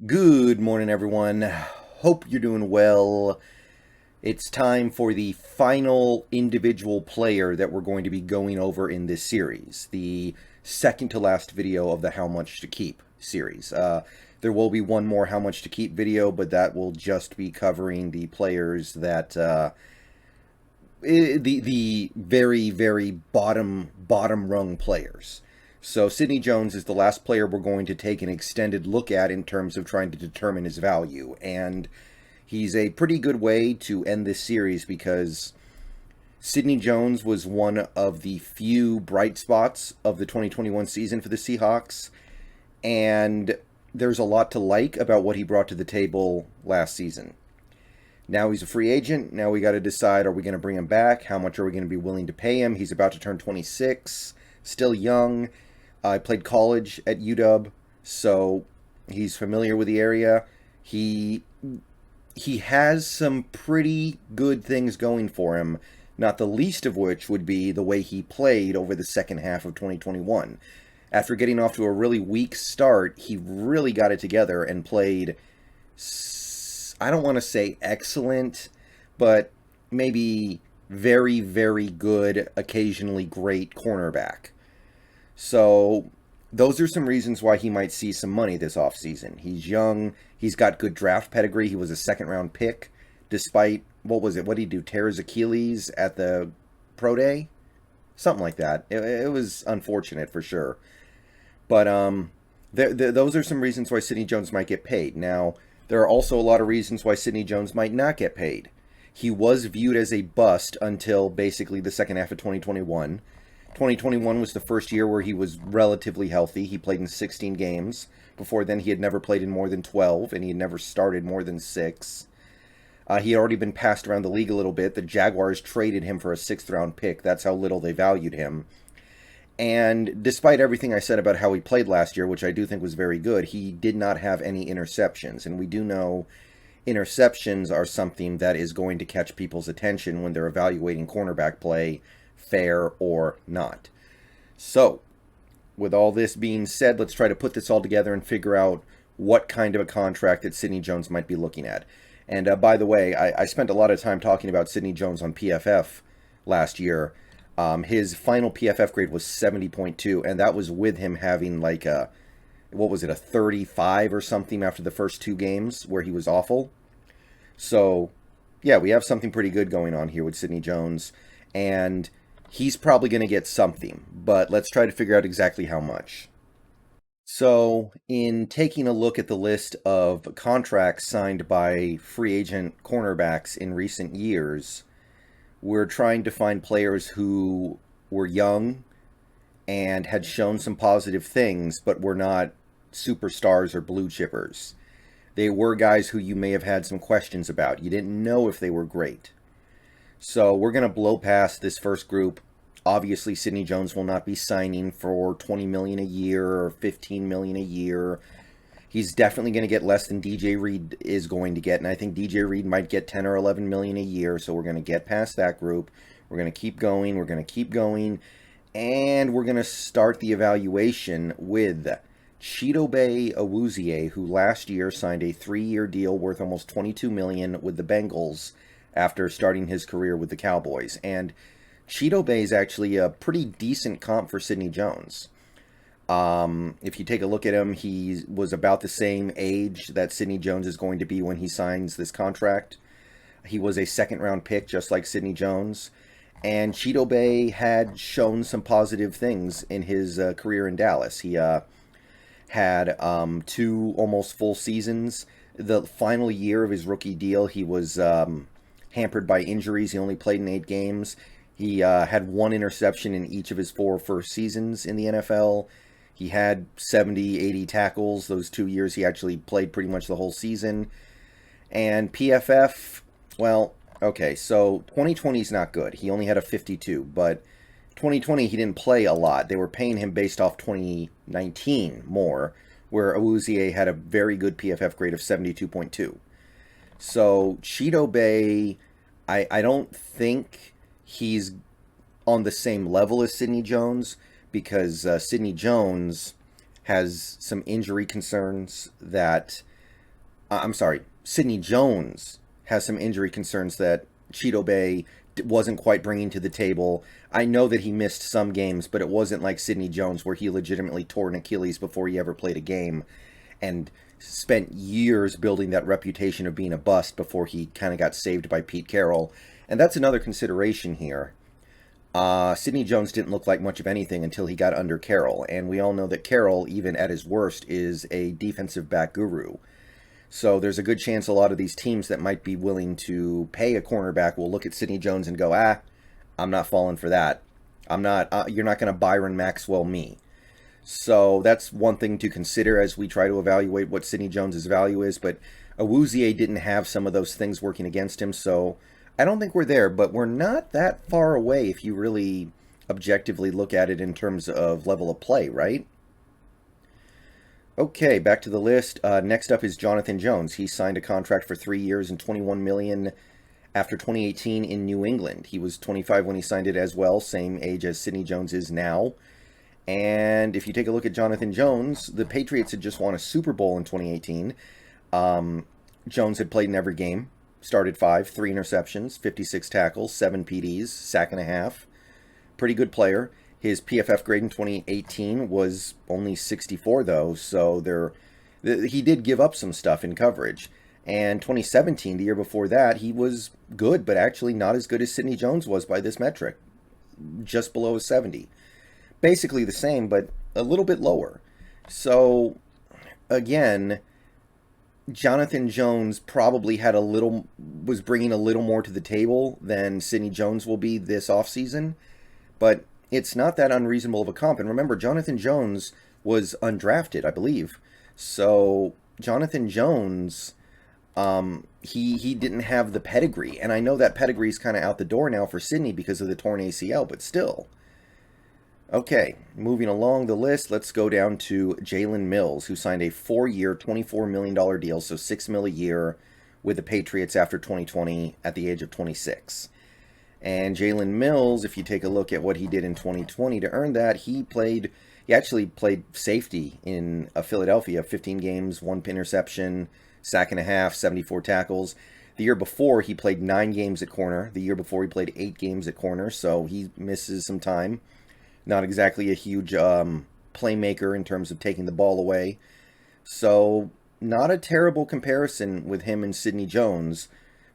Good morning, everyone. Hope you're doing well. It's time for the final individual player that we're going to be going over in this series, the second to last video of the How Much to Keep series. There will be one more How Much to Keep video, but that will just be covering the players that the very bottom rung players. So Sidney Jones is the last player we're going to take an extended look at in terms of trying to determine his value, and he's a pretty good way to end this series because Sidney Jones was one of the few bright spots of the 2021 season for the Seahawks, and there's a lot to like about what he brought to the table last season. Now he's a free agent. Now we got to decide, are we going to bring him back? How much are we going to be willing to pay him? He's about to turn 26, still young. I played college at UW, so he's familiar with the area. He has some pretty good things going for him, not the least of which would be the way he played over the second half of 2021. After getting off to a really weak start, he really got it together and played, I don't want to say excellent, but maybe very good, occasionally great cornerback. So those are some reasons why he might see some money this offseason. He's young. He's got good draft pedigree. He was a second-round pick, despite, what was it? What did he do? Tear his Achilles at the pro day? Something like that. It was unfortunate for sure. But those are some reasons why Sidney Jones might get paid. Now, there are also a lot of reasons why Sidney Jones might not get paid. He was viewed as a bust until basically the second half of 2021. 2021 was the first year where he was relatively healthy. He played in 16 games. Before then, he had never played in more than 12, and he had never started more than 6. He had already been passed around the league a little bit. The Jaguars traded him for a 6th-round pick. That's how little they valued him. And despite everything I said about how he played last year, which I do think was very good, he did not have any interceptions. And we do know interceptions are something that is going to catch people's attention when they're evaluating cornerback play, fair or not. So, with all this being said, let's try to put this all together and figure out what kind of a contract that Sidney Jones might be looking at. And by the way, I spent a lot of time talking about Sidney Jones on PFF last year. His final PFF grade was 70.2, and that was with him having like a, what was it, a 35 or something after the first 2 games where he was awful. So, yeah, we have something pretty good going on here with Sidney Jones, and he's probably going to get something, but let's try to figure out exactly how much. So, in taking a look at the list of contracts signed by free agent cornerbacks in recent years, we're trying to find players who were young and had shown some positive things, but were not superstars or blue chippers. They were guys who you may have had some questions about. You didn't know if they were great. So we're going to blow past this first group. Obviously, Sidney Jones will not be signing for $20 million a year or $15 million a year. He's definitely going to get less than DJ Reed is going to get, and I think DJ Reed might get 10 or 11 million a year, so we're going to get past that group. We're going to keep going, and we're going to start the evaluation with Chidobe Awuzie, who last year signed a 3-year deal worth almost $22 million with the Bengals after starting his career with the Cowboys. And Chidobe is actually a pretty decent comp for Sidney Jones. If you take a look at him, he was about the same age that Sidney Jones is going to be when he signs this contract. He was a 2nd-round pick, just like Sidney Jones. And Chidobe had shown some positive things in his career in Dallas. He had 2 almost full seasons. The final year of his rookie deal, he was hampered by injuries. He only played in 8 games. He had 1 interception in each of his 4 first seasons in the NFL. He had 70, 80 tackles. Those 2 years he actually played pretty much the whole season. And PFF, well, okay, so 2020 is not good. He only had a 52, but 2020 he didn't play a lot. They were paying him based off 2019 more, where Awuzie had a very good PFF grade of 72.2. So Chidobe, I don't think he's on the same level as Sidney Jones, because Sidney Jones has some injury concerns that I'm sorry, Sidney Jones has some injury concerns that Cheeto Bay wasn't quite bringing to the table. I know that he missed some games, but it wasn't like Sidney Jones where he legitimately tore an Achilles before he ever played a game and spent years building that reputation of being a bust before he kind of got saved by Pete Carroll. And that's another consideration here. Sidney Jones didn't look like much of anything until he got under Carroll, and we all know that Carroll, even at his worst, is a defensive back guru. So there's a good chance a lot of these teams that might be willing to pay a cornerback will look at Sidney Jones and go, I'm not falling for that. I'm not. You're not going to Byron Maxwell me. So that's one thing to consider as we try to evaluate what Sidney Jones's value is. But Awuzie didn't have some of those things working against him, so I don't think we're there. But we're not that far away if you really objectively look at it in terms of level of play, right? Okay, back to the list. Next up is Jonathan Jones. He signed a contract for 3 years and 21 million after 2018 in New England. He was 25 when he signed it as well, same age as Sidney Jones is now. And if you take a look at Jonathan Jones, the Patriots had just won a Super Bowl in 2018. Jones had played in every game, started 5, 3 interceptions, 56 tackles, 7 PDs, sack and a half. Pretty good player. His PFF grade in 2018 was only 64, though, so he did give up some stuff in coverage. And 2017, the year before that, he was good, but actually not as good as Sidney Jones was by this metric, just below a 70. Basically the same, but a little bit lower. So, again, Jonathan Jones probably was bringing a little more to the table than Sidney Jones will be this offseason, but it's not that unreasonable of a comp. And remember, Jonathan Jones was undrafted, I believe. So Jonathan Jones, he didn't have the pedigree. And I know that pedigree is kind of out the door now for Sidney because of the torn ACL, but still. Okay, moving along the list, let's go down to Jalen Mills, who signed a 4-year, $24 million deal, so $6 million a year, with the Patriots after 2020 at the age of 26. And Jalen Mills, if you take a look at what he did in 2020 to earn that, he actually played safety in Philadelphia, 15 games, 1 interception, sack and a half, 74 tackles. The year before, he played 9 games at corner. The year before, he played 8 games at corner, so he misses some time. Not exactly a huge playmaker in terms of taking the ball away. So, not a terrible comparison with him and Sidney Jones,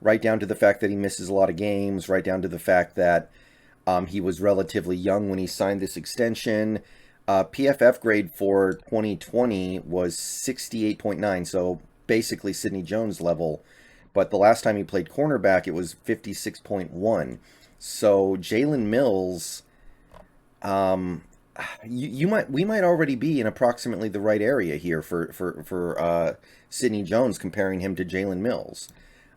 right down to the fact that he misses a lot of games, right down to the fact that he was relatively young when he signed this extension. PFF grade for 2020 was 68.9, so basically Sidney Jones level. But the last time he played cornerback, it was 56.1. So Jalen Mills, we might already be in approximately the right area here for Sidney Jones, comparing him to Jalen Mills.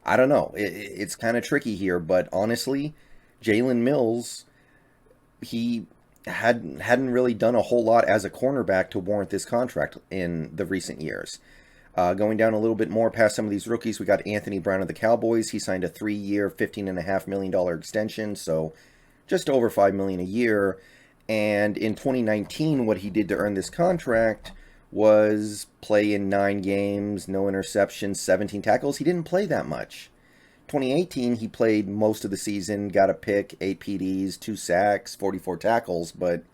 I don't know. It's kind of tricky here, but honestly, Jalen Mills, he hadn't really done a whole lot as a cornerback to warrant this contract in the recent years. Going down a little bit more past some of these rookies, we got Anthony Brown of the Cowboys. He signed a 3-year, $15.5 million extension, so just over $5 million a year. And in 2019, what he did to earn this contract was play in 9 games, no interceptions, 17 tackles. He didn't play that much. 2018, he played most of the season, got a pick, 8 PDs, 2 sacks, 44 tackles, but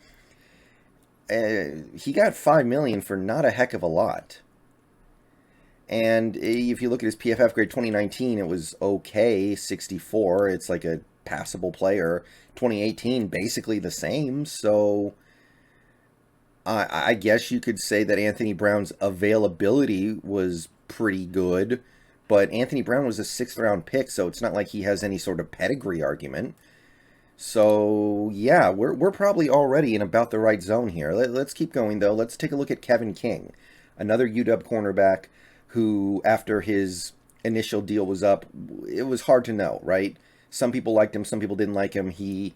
he got $5 million for not a heck of a lot. And if you look at his PFF grade 2019, it was okay, 64. It's like a passable player. 2018, basically the same. So I guess you could say that Anthony Brown's availability was pretty good. But Anthony Brown was a 6th-round pick, so it's not like he has any sort of pedigree argument. So, yeah, we're probably already in about the right zone here. Let's keep going, though. Let's take a look at Kevin King, another UW cornerback who, after his initial deal was up, it was hard to know, right? Some people liked him, some people didn't like him. He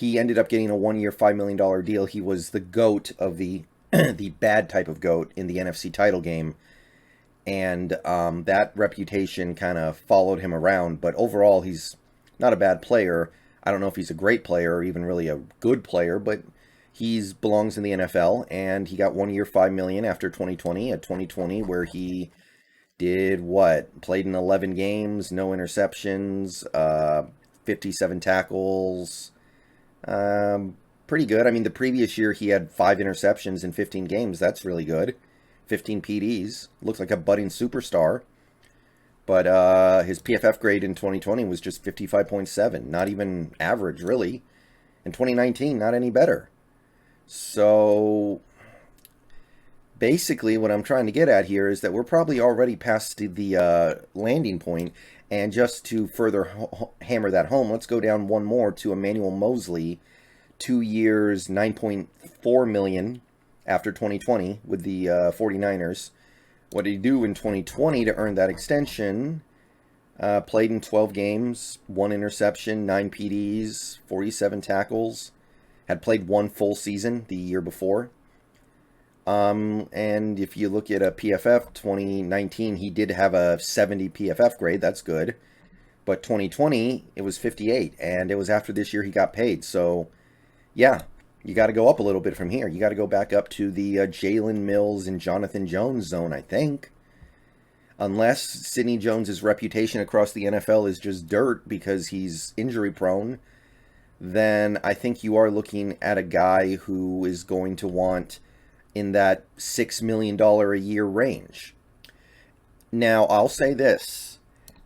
ended up getting a 1-year, $5 million deal. He was the GOAT of the the bad type of GOAT in the NFC title game. And that reputation kind of followed him around. But overall, he's not a bad player. I don't know if he's a great player or even really a good player, but he belongs in the NFL. And he got 1 year, $5 million after 2020, a 2020 where he Did what? Played in 11 games, no interceptions, 57 tackles. Pretty good. I mean, the previous year he had 5 interceptions in 15 games. That's really good. 15 PDs. Looks like a budding superstar. But his PFF grade in 2020 was just 55.7. Not even average, really. In 2019, not any better. So basically what I'm trying to get at here is that we're probably already past the landing point. And just to further hammer that home, let's go down one more to Emmanuel Moseley. 2 years, $9.4 million after 2020 with the 49ers. What did he do in 2020 to earn that extension? Played in 12 games, 1 interception, 9 PDs, 47 tackles. Had played 1 full season the year before. And if you look at a PFF 2019, he did have a 70 PFF grade. That's good. But 2020, it was 58. And it was after this year he got paid. So, yeah, you got to go up a little bit from here. You got to go back up to the Jalen Mills and Jonathan Jones zone, I think. Unless Sidney Jones's reputation across the NFL is just dirt because he's injury prone, then I think you are looking at a guy who is going to want in that $6 million a year range. Now, I'll say this.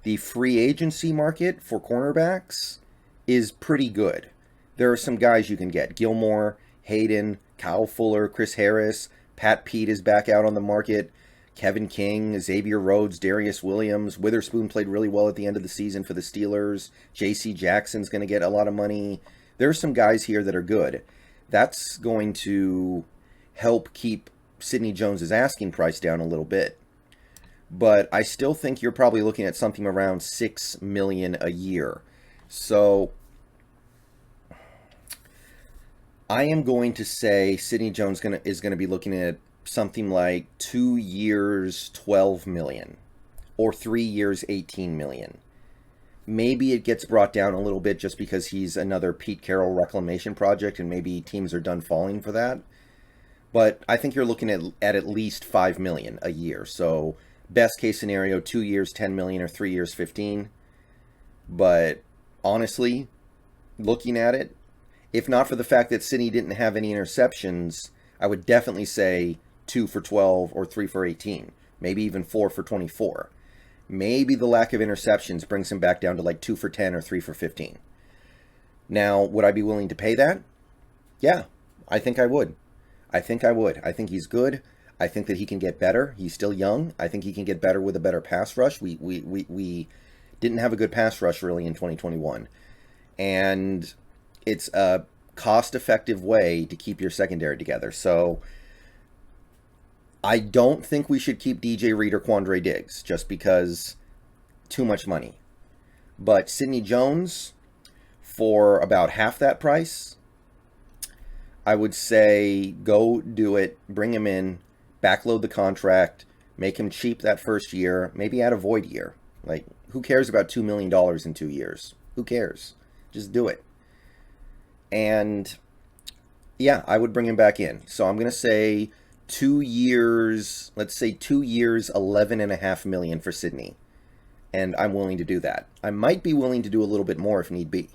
The free agency market for cornerbacks is pretty good. There are some guys you can get. Gilmore, Hayden, Kyle Fuller, Chris Harris, Pat Pete is back out on the market. Kevin King, Xavier Rhodes, Darius Williams. Witherspoon played really well at the end of the season for the Steelers. J.C. Jackson's going to get a lot of money. There are some guys here that are good. That's going to help keep Sidney Jones's asking price down a little bit. But I still think you're probably looking at something around $6 million a year. So I am going to say Sidney Jones is going to be looking at something like 2 years, $12 million, or 3 years, $18 million. Maybe it gets brought down a little bit just because he's another Pete Carroll reclamation project, and maybe teams are done falling for that. But I think you're looking at least $5 million a year. So best case scenario, 2 years, $10 million, or 3 years, $15. But honestly, looking at it, if not for the fact that Sidney didn't have any interceptions, I would definitely say 2 for 12 or 3 for 18. Maybe even 4 for 24. Maybe the lack of interceptions brings him back down to like 2 for 10 or 3 for 15. Now, would I be willing to pay that? Yeah, I think I would. I think I think he's good. I think that he can get better. He's still young. I think he can get better with a better pass rush. We didn't have a good pass rush really in 2021. And it's a cost-effective way to keep your secondary together. So I don't think we should keep DJ Reed or Quandre Diggs just because too much money. But Sidney Jones, for about half that price, I would say go do it, bring him in, backload the contract, make him cheap that first year, maybe add a void year. Like, who cares about $2 million in 2 years? Who cares? Just do it. And yeah, I would bring him back in. So I'm going to say 2 years, let's say 2 years, $11.5 million for Sidney. And I'm willing to do that. I might be willing to do a little bit more if need be.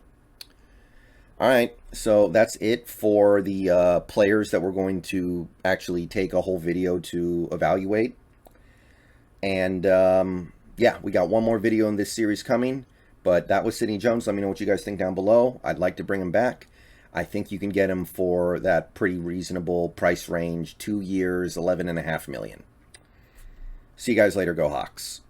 All right, so that's it for the players that we're going to actually take a whole video to evaluate. And yeah, we got one more video in this series coming. But that was Sidney Jones. Let me know what you guys think down below. I'd like to bring him back. I think you can get him for that pretty reasonable price range. 2 years, $11.5 million. See you guys later. Go Hawks.